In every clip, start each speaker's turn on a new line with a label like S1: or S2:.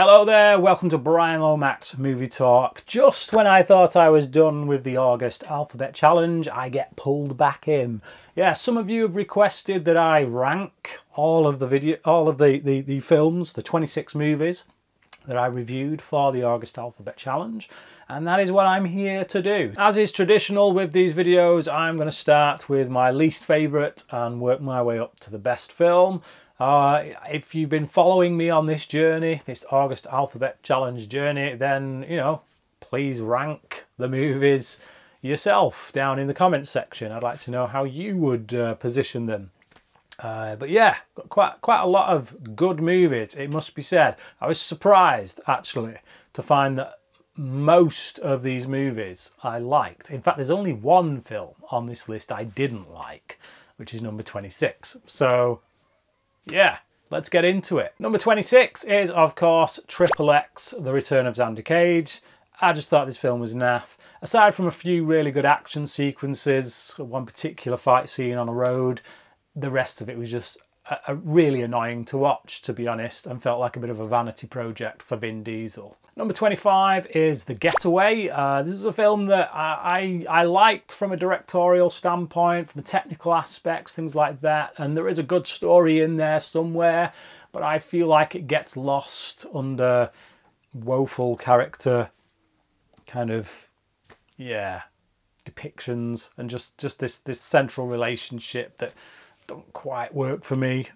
S1: Hello there, welcome to Bryan Lomax Movie Talk. Just when I thought I was done with the August Alphabet Challenge, I get pulled back in. Yeah, some of you have requested that I rank all of the films, the 26 movies that I reviewed for the August Alphabet Challenge, and that is what I'm here to do. As is traditional with these videos, I'm going to start with my least favourite and work my way up to the best film. If you've been following me on this journey, this August Alphabet Challenge journey, then, you know, please rank the movies yourself down in the comments section. I'd like to know how you would position them. But yeah, quite a lot of good movies, it must be said. I was surprised, actually, to find that most of these movies I liked. In fact, there's only one film on this list I didn't like, which is number 26. So, yeah, let's get into it. Number 26 is, of course, X, The Return of Xander Cage. I just thought this film was naff. Aside from a few really good action sequences, one particular fight scene on a road, the rest of it was just really annoying to watch, to be honest, and felt like a bit of a vanity project for Vin Diesel. Number 25 is The Getaway. This is a film that I liked from a directorial standpoint, from the technical aspects, things like that, and there is a good story in there somewhere, but I feel like it gets lost under woeful character kind of, yeah, depictions, and just this central relationship that don't quite work for me.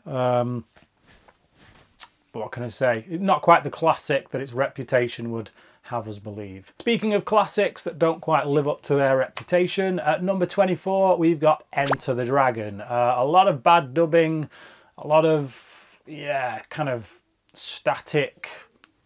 S1: What can I say? Not quite the classic that its reputation would have us believe. Speaking of classics that don't quite live up to their reputation, at number 24 we've got Enter the Dragon. A lot of bad dubbing, a lot of, yeah, kind of static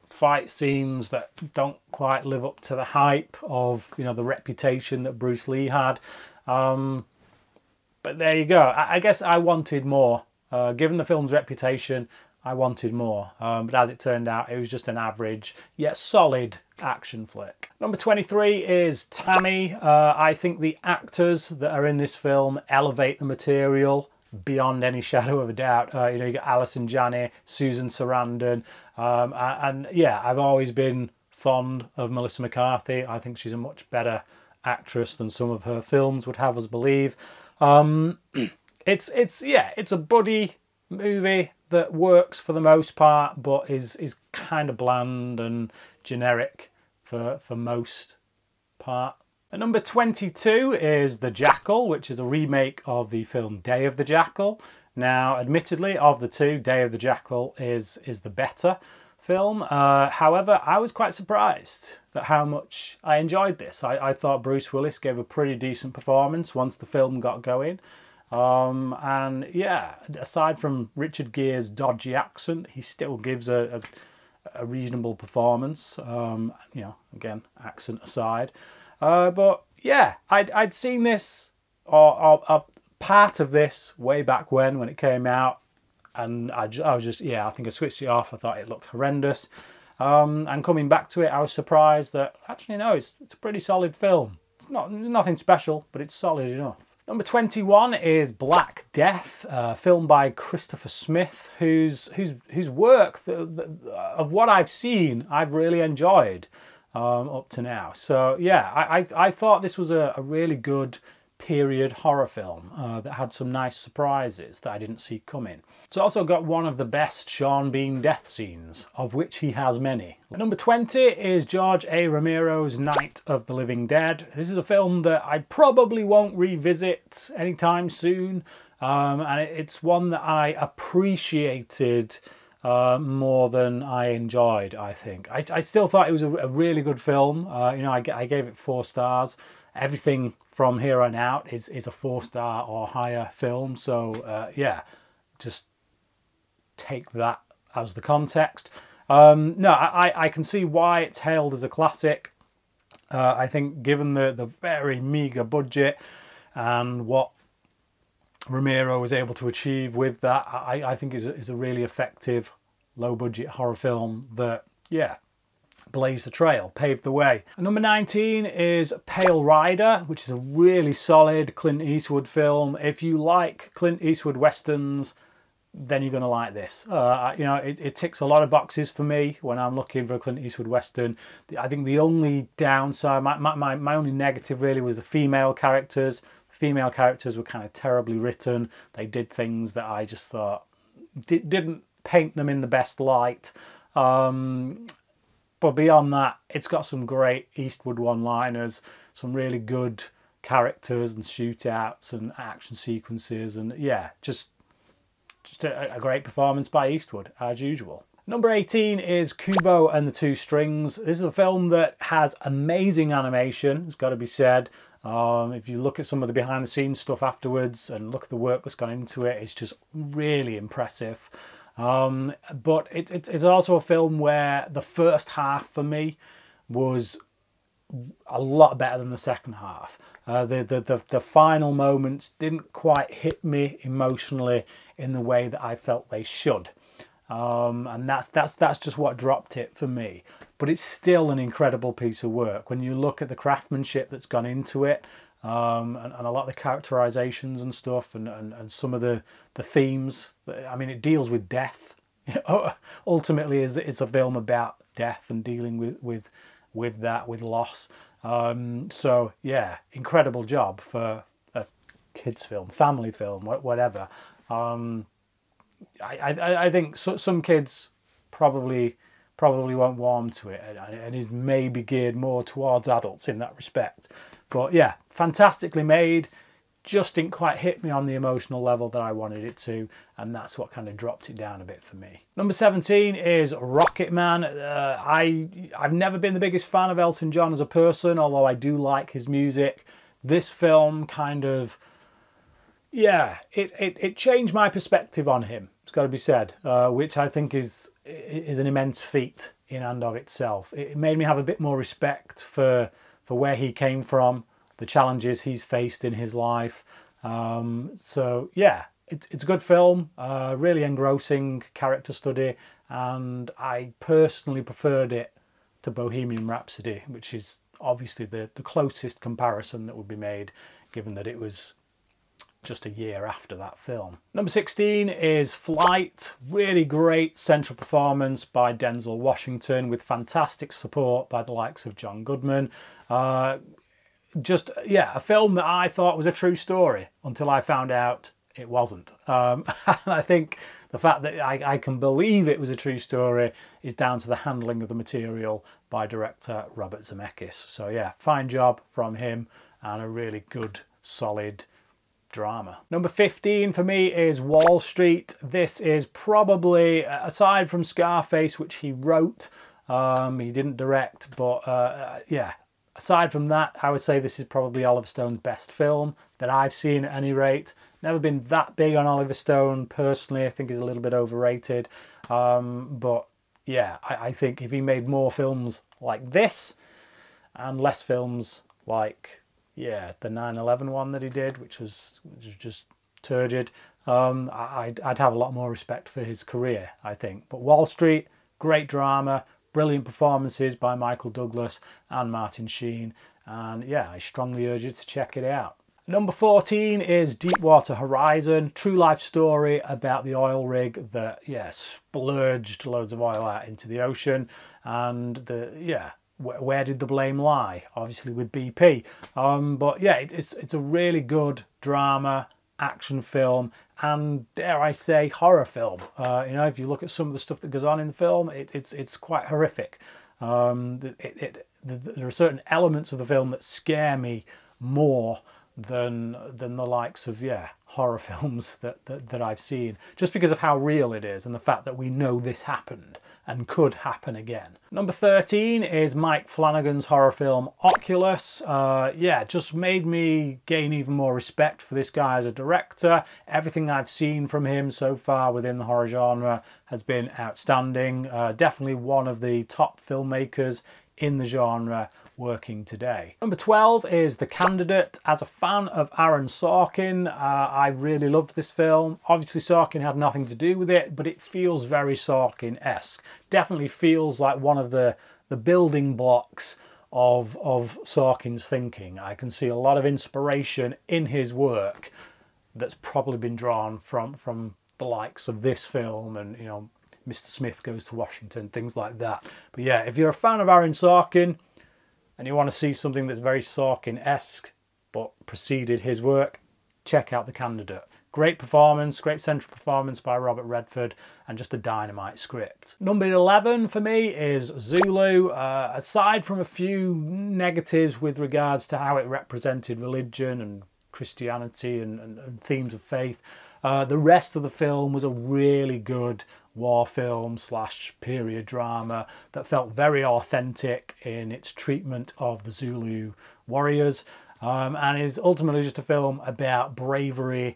S1: fight scenes that don't quite live up to the hype of, you know, the reputation that Bruce Lee had. But there you go. I guess I wanted more. Given the film's reputation, I wanted more. But as it turned out, it was just an average, yet solid action flick. Number 23 is Tammy. I think the actors that are in this film elevate the material beyond any shadow of a doubt. You know, you got Alison Janney, Susan Sarandon, and yeah, I've always been fond of Melissa McCarthy. I think she's a much better actress than some of her films would have us believe. It's a buddy movie that works for the most part, but is kind of bland and generic for most part. At number 22 is The Jackal, which is a remake of the film Day of the Jackal. Now, admittedly, of the two, Day of the Jackal is the better film. However, I was quite surprised at how much I enjoyed this. I thought Bruce Willis gave a pretty decent performance once the film got going. And yeah, aside from Richard Gere's dodgy accent, he still gives a reasonable performance. You know, again, accent aside. But yeah, I'd seen this, or a part of this, way back when it came out. And I was just, yeah, I think I switched it off. I thought it looked horrendous. And coming back to it, I was surprised that, actually, no, it's a pretty solid film. It's nothing special, but it's solid enough. Number 21 is Black Death, filmed by Christopher Smith, whose work, of what I've seen, I've really enjoyed up to now. So yeah, I thought this was a really good period horror film that had some nice surprises that I didn't see coming. It's also got one of the best Sean Bean death scenes, of which he has many. Number 20 is George A. Romero's Night of the Living Dead. This is a film that I probably won't revisit anytime soon, and it's one that I appreciated more than I enjoyed, I think. I still thought it was a really good film. You know, I gave it 4 stars. Everything from here on out is a 4-star or higher film. So yeah, just take that as the context. No, I can see why it's hailed as a classic. I think given the very meager budget and what Romero was able to achieve with that, I think is a really effective low-budget horror film that, yeah, blazed the trail, paved the way. And number 19 is Pale Rider, which is a really solid Clint Eastwood film. If you like Clint Eastwood westerns, then you're going to like this. You know, it ticks a lot of boxes for me when I'm looking for a Clint Eastwood Western. I think the only downside, my only negative really was the female characters. The female characters were kind of terribly written. They did things that I just thought didn't paint them in the best light. But beyond that, it's got some great Eastwood one-liners, some really good characters and shootouts and action sequences, and yeah, just a great performance by Eastwood, as usual. Number 18 is Kubo and the Two Strings. This is a film that has amazing animation, it's got to be said. If you look at some of the behind-the-scenes stuff afterwards and look at the work that's gone into it, it's just really impressive. But it's also a film where the first half for me was a lot better than the second half. The final moments didn't quite hit me emotionally in the way that I felt they should, and that's just what dropped it for me. But it's still an incredible piece of work when you look at the craftsmanship that's gone into it, and a lot of the characterizations and stuff, and some of the themes. I mean, it deals with death. Ultimately, it's a film about death and dealing with that, with loss. So yeah, incredible job for a kids film, family film, whatever. I think some kids probably won't warm to it, and is maybe geared more towards adults in that respect. But yeah, fantastically made. Just didn't quite hit me on the emotional level that I wanted it to, and that's what kind of dropped it down a bit for me. Number 17 is Rocket Man. I've never been the biggest fan of Elton John as a person, although I do like his music. This film kind of, yeah, it changed my perspective on him, it's got to be said, which I think is an immense feat in and of itself. It made me have a bit more respect for where he came from, the challenges he's faced in his life. So yeah, it's a good film, really engrossing character study, and I personally preferred it to Bohemian Rhapsody, which is obviously the closest comparison that would be made, given that it was just a year after that film. Number 16 is Flight. Really great central performance by Denzel Washington with fantastic support by the likes of John Goodman. Just, yeah, a film that I thought was a true story until I found out it wasn't. And I think the fact that I can believe it was a true story is down to the handling of the material by director Robert Zemeckis. So yeah, fine job from him and a really good, solid drama. Number 15 for me is Wall Street. This is probably, aside from Scarface, which he wrote, he didn't direct, but yeah, aside from that, I would say this is probably Oliver Stone's best film that I've seen at any rate. Never been that big on Oliver Stone personally. I think he's a little bit overrated. But yeah, I think if he made more films like this and less films like, yeah, the 9/11 one that he did, which was just turgid, I'd have a lot more respect for his career, I think. But Wall Street, great drama, brilliant performances by Michael Douglas and Martin Sheen, and yeah, I strongly urge you to check it out. Number 14 is Deepwater Horizon, true life story about the oil rig that, yeah, splurged loads of oil out into the ocean, and where did the blame lie? Obviously with BP. But yeah, it's a really good drama, action film, and dare I say horror film. You know, if you look at some of the stuff that goes on in the film, it's quite horrific. There are certain elements of the film that scare me more than the likes of, yeah, horror films that I've seen, just because of how real it is and the fact that we know this happened and could happen again. Number 13 is Mike Flanagan's horror film Oculus. Yeah, just made me gain even more respect for this guy as a director. Everything I've seen from him so far within the horror genre has been outstanding. Definitely one of the top filmmakers in the genre working today. Number 12 is The Candidate. As a fan of Aaron Sorkin, I really loved this film. Obviously Sorkin had nothing to do with it, but it feels very Sorkin-esque. Definitely feels like one of the building blocks of Sorkin's thinking. I can see a lot of inspiration in his work that's probably been drawn from the likes of this film and, you know, Mr. Smith Goes to Washington, things like that. But yeah, if you're a fan of Aaron Sorkin and you want to see something that's very Sorkin-esque but preceded his work, check out The Candidate. Great performance, great central performance by Robert Redford, and just a dynamite script. Number 11 for me is Zulu. Aside from a few negatives with regards to how it represented religion and Christianity and themes of faith, the rest of the film was a really good war film / period drama that felt very authentic in its treatment of the Zulu warriors, and is ultimately just a film about bravery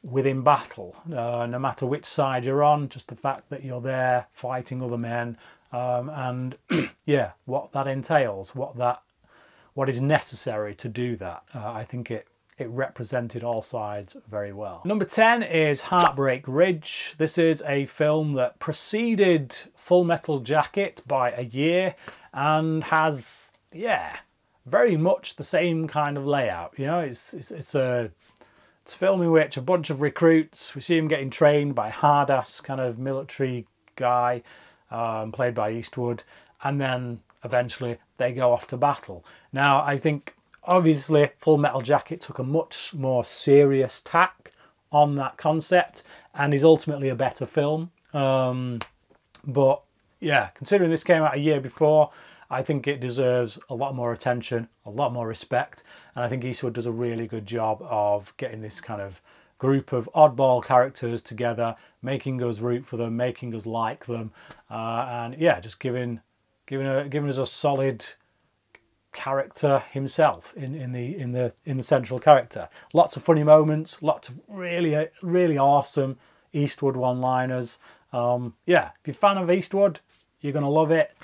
S1: within battle, no matter which side you're on, just the fact that you're there fighting other men, and yeah, what that entails, what is necessary to do that. I think it represented all sides very well. Number 10 is Heartbreak Ridge. This is a film that preceded Full Metal Jacket by a year and has, yeah, very much the same kind of layout. You know, it's a film in which a bunch of recruits, we see him getting trained by a hard-ass kind of military guy, played by Eastwood, and then eventually they go off to battle. Now, I think obviously Full Metal Jacket took a much more serious tack on that concept and is ultimately a better film. But yeah, considering this came out a year before, I think it deserves a lot more attention, a lot more respect, and I think Eastwood does a really good job of getting this kind of group of oddball characters together, making us root for them, making us like them, and yeah, just giving us a solid character himself in the central character. Lots of funny moments, lots of really awesome Eastwood one-liners. Yeah, if you're a fan of Eastwood, you're gonna love it.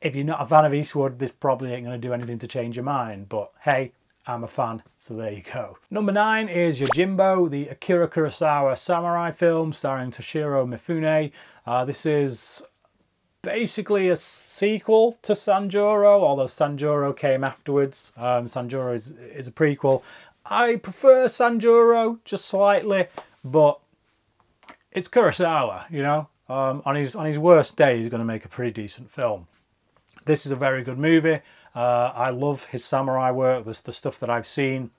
S1: If you're not a fan of Eastwood, this probably ain't going to do anything to change your mind. But hey, I'm a fan, so there you go. Number 9 is Yojimbo, the Akira Kurosawa samurai film starring Toshiro Mifune. This is basically a sequel to Sanjuro, although Sanjuro came afterwards. Sanjuro is a prequel. I prefer Sanjuro just slightly, but it's Kurosawa, you know. On his worst day, he's going to make a pretty decent film. This is a very good movie. I love his samurai work, the stuff that I've seen.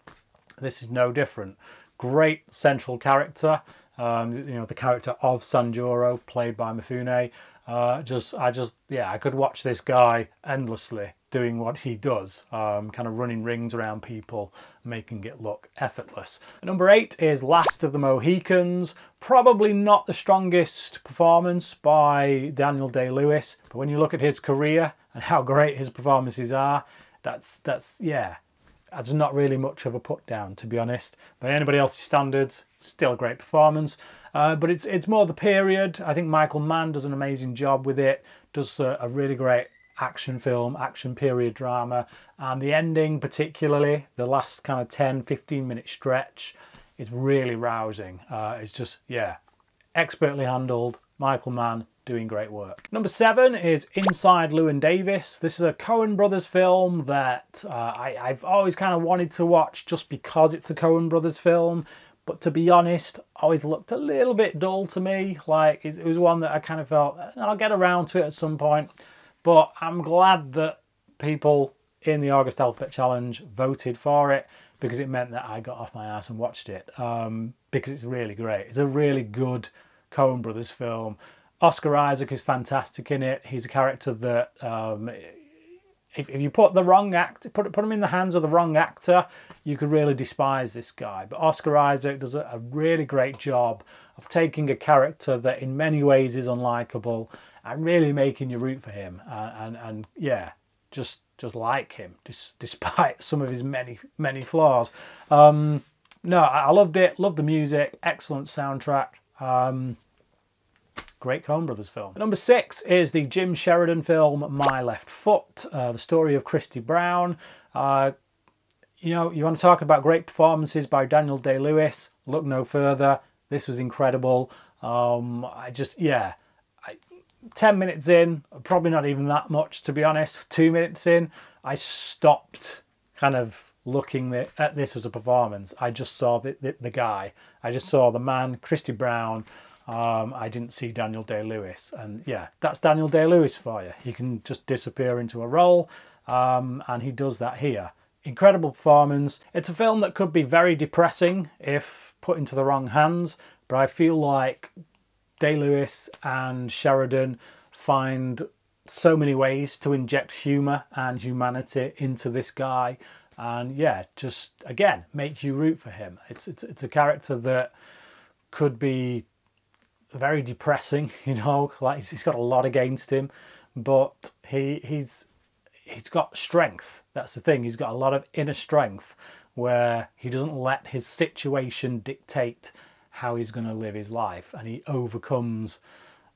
S1: This is no different. Great central character, you know, the character of Sanjuro, played by Mifune. I could watch this guy endlessly doing what he does, kind of running rings around people, making it look effortless. Number 8 is Last of the Mohicans. Probably not the strongest performance by Daniel Day-Lewis, but when you look at his career and how great his performances are, that's not really much of a put down, to be honest. By anybody else's standards, still a great performance. But it's more the period. I think Michael Mann does an amazing job with it, does a really great action film, action period drama, and the ending particularly, the last kind of 10-15 minute stretch, is really rousing. It's just, yeah, expertly handled. Michael Mann doing great work. Number 7 is Inside Llewyn Davis. This is a Coen Brothers film that I've always kind of wanted to watch just because it's a Coen Brothers film. But to be honest, always looked a little bit dull to me. Like, it was one that I kind of felt, I'll get around to it at some point. But I'm glad that people in the August Alphabet Challenge voted for it, because it meant that I got off my ass and watched it. Because it's really great. It's a really good Coen Brothers film. Oscar Isaac is fantastic in it. He's a character that, if you put the wrong actor, put him in the hands of the wrong actor, you could really despise this guy. But Oscar Isaac does a really great job of taking a character that in many ways is unlikable and really making you root for him, and yeah, just like him, despite some of his many flaws. No, I loved it. Loved the music. Excellent soundtrack. Great Coen Brothers film. Number 6 is the Jim Sheridan film My Left Foot, the story of Christy Brown. You know, you want to talk about great performances by Daniel Day-Lewis, look no further. This was incredible. 10 minutes in, probably not even that much to be honest, 2 minutes in, I stopped kind of looking at this as a performance. I just saw the guy. I just saw the man, Christy Brown, I didn't see Daniel Day-Lewis. And yeah, that's Daniel Day-Lewis for you. He can just disappear into a role, and he does that here. Incredible performance. It's a film that could be very depressing if put into the wrong hands, but I feel like Day-Lewis and Sheridan find so many ways to inject humour and humanity into this guy, and yeah, just again make you root for him. It's a character that could be very depressing, you know, like he's got a lot against him, but he's got strength. That's the thing. He's got a lot of inner strength where he doesn't let his situation dictate how he's going to live his life, and he overcomes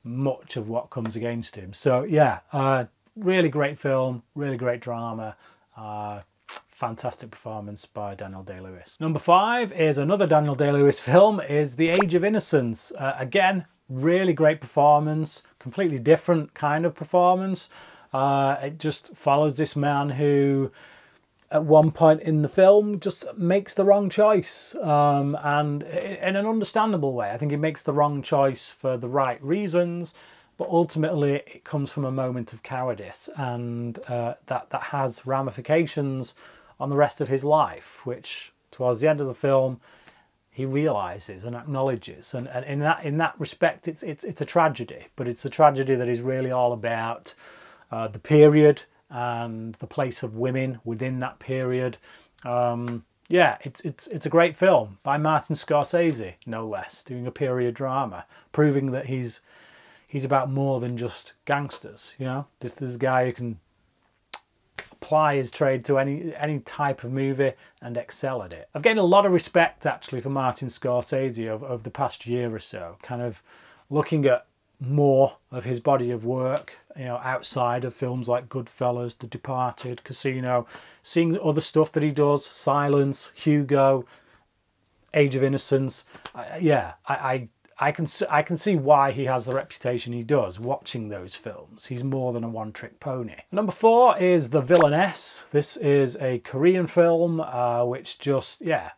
S1: much of what comes against him. So yeah, really great film, really great drama, fantastic performance by Daniel Day-Lewis. Number 5 is another Daniel Day-Lewis film, is The Age of Innocence. Again, really great performance, completely different kind of performance. It just follows this man who at one point in the film just makes the wrong choice, and in an understandable way. I think he makes the wrong choice for the right reasons, but ultimately it comes from a moment of cowardice, and that has ramifications on the rest of his life, which towards the end of the film he realizes and acknowledges. And in that respect, it's a tragedy, but it's a tragedy that is really all about the period and the place of women within that period. Yeah, it's a great film by Martin Scorsese, no less, doing a period drama, proving that he's about more than just gangsters. You know, this is a guy who can apply his trade to any type of movie and excel at it. I've gained a lot of respect actually for Martin Scorsese over the past year or so, kind of looking at more of his body of work, you know, outside of films like Goodfellas, The Departed, Casino, seeing other stuff that he does, Silence, Hugo, Age of Innocence. Yeah, I can see why he has the reputation he does watching those films. He's more than a one-trick pony. Number 4 is The Villainess. This is a Korean film, which just, yeah,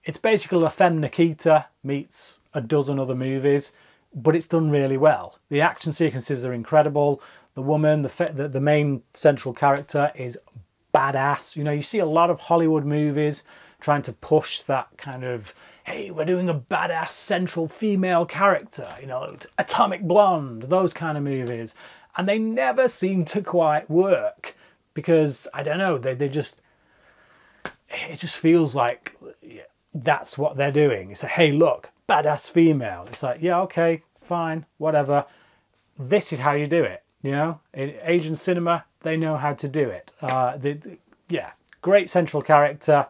S1: it's basically a Femme Nikita meets a dozen other movies, but it's done really well. The action sequences are incredible. The woman, the main central character, is badass. You know, you see a lot of Hollywood movies trying to push that kind of, hey, we're doing a badass central female character, you know, Atomic Blonde, those kind of movies. And they never seem to quite work because, I don't know, it just feels like that's what they're doing. It's like, hey, look, badass female. It's like, yeah, okay, fine, whatever. This is how you do it, you know? In Asian cinema, they know how to do it. Yeah, great central character.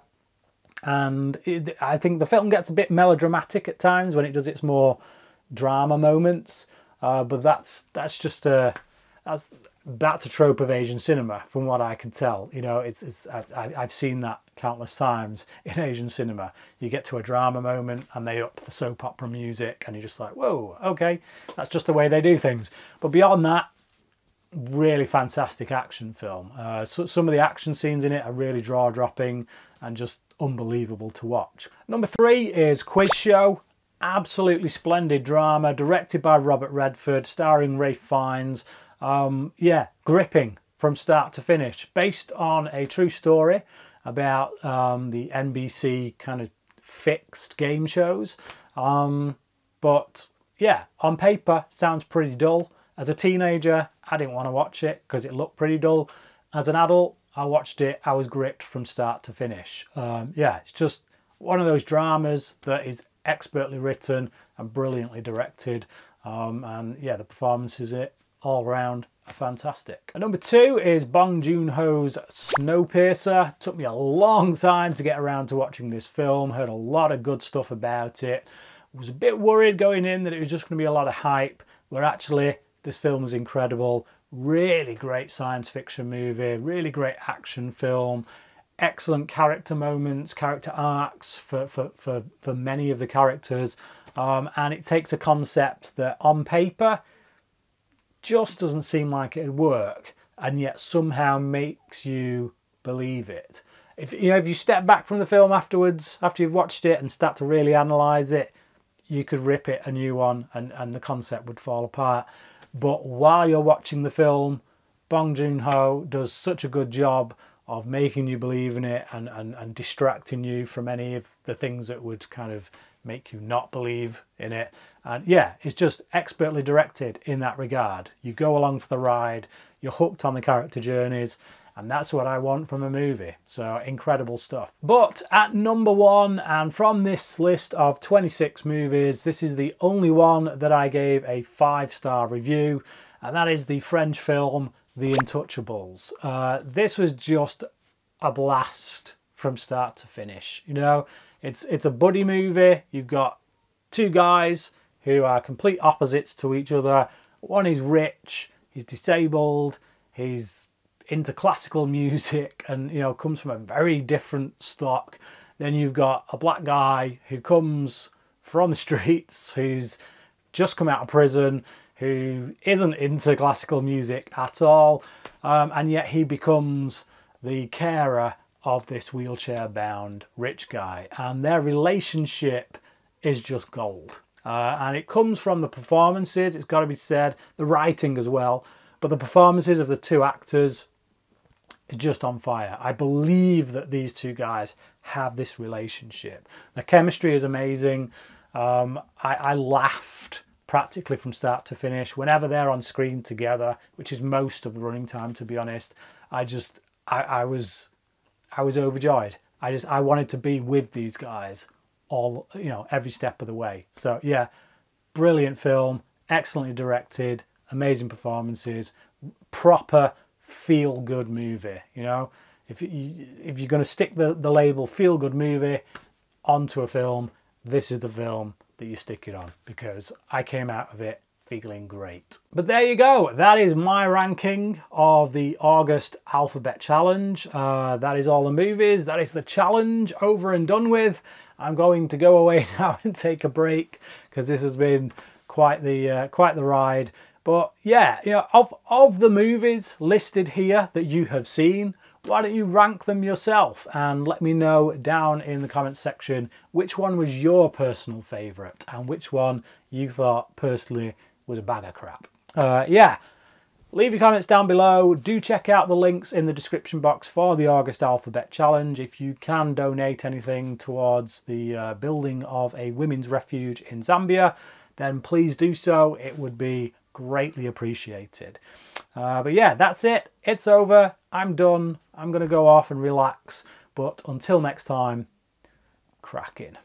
S1: And I think the film gets a bit melodramatic at times when it does its more drama moments. But that's just that's a trope of Asian cinema, from what I can tell. You know, I've seen that countless times in Asian cinema. You get to a drama moment and they up the soap opera music, and you're just like, whoa, okay, that's just the way they do things. But beyond that, really fantastic action film. So some of the action scenes in it are really jaw-dropping and just unbelievable to watch. Number 3 is Quiz Show. Absolutely splendid drama, directed by Robert Redford, starring Ralph Fiennes. Yeah, gripping from start to finish, based on a true story about the NBC kind of fixed game shows. But yeah, on paper sounds pretty dull. As a teenager, I didn't want to watch it because it looked pretty dull. As an adult, I watched it, I was gripped from start to finish. Yeah, it's just one of those dramas that is expertly written and brilliantly directed. And yeah, the performances in it all round are fantastic. And number 2 is Bong Joon-ho's Snowpiercer. Took me a long time to get around to watching this film. Heard a lot of good stuff about it. Was a bit worried going in that it was just going to be a lot of hype, where actually this film is incredible. Really great science fiction movie, really great action film, excellent character moments, character arcs for many of the characters. And it takes a concept that on paper just doesn't seem like it'd work, and yet somehow makes you believe it. If you step back from the film afterwards, after you've watched it, and start to really analyse it, you could rip it a new one and the concept would fall apart. But while you're watching the film, Bong Joon-ho does such a good job of making you believe in it and distracting you from any of the things that would kind of make you not believe in it. And yeah, it's just expertly directed in that regard. You go along for the ride, you're hooked on the character journeys, and that's what I want from a movie. So incredible stuff. But at number 1, and from this list of 26 movies, this is the only one that I gave a 5-star review, and that is the French film The Untouchables. This was just a blast from start to finish. You know, it's a buddy movie. You've got two guys who are complete opposites to each other. One is rich, he's disabled, he's into classical music, and you know, comes from a very different stock. Then you've got a black guy who comes from the streets, who's just come out of prison, who isn't into classical music at all, and yet he becomes the carer of this wheelchair-bound rich guy, and their relationship is just gold. And it comes from the performances, it's got to be said, the writing as well, but the performances of the two actors is just on fire. I believe that these two guys have this relationship. The chemistry is amazing. I laughed practically from start to finish whenever they're on screen together, which is most of the running time, to be honest. I was overjoyed. I wanted to be with these guys all, you know, every step of the way. So yeah, brilliant film, excellently directed, amazing performances, proper feel-good movie. You know, if you're going to stick the label feel-good movie onto a film, this is the film that you stick it on, because I came out of it feeling great. But there you go, that is my ranking of the August Alphabet Challenge. That is all the movies, that is the challenge over and done with. I'm going to go away now and take a break, because this has been quite the ride. But yeah, you know, of the movies listed here that you have seen, why don't you rank them yourself and let me know down in the comments section which one was your personal favourite and which one you thought personally was a bag of crap. Yeah, leave your comments down below. Do check out the links in the description box for the August Alphabet Challenge. If you can donate anything towards the building of a women's refuge in Zambia, then please do so. It would be greatly appreciated. But yeah, that's it. It's over. I'm done. I'm going to go off and relax. But until next time, crack in.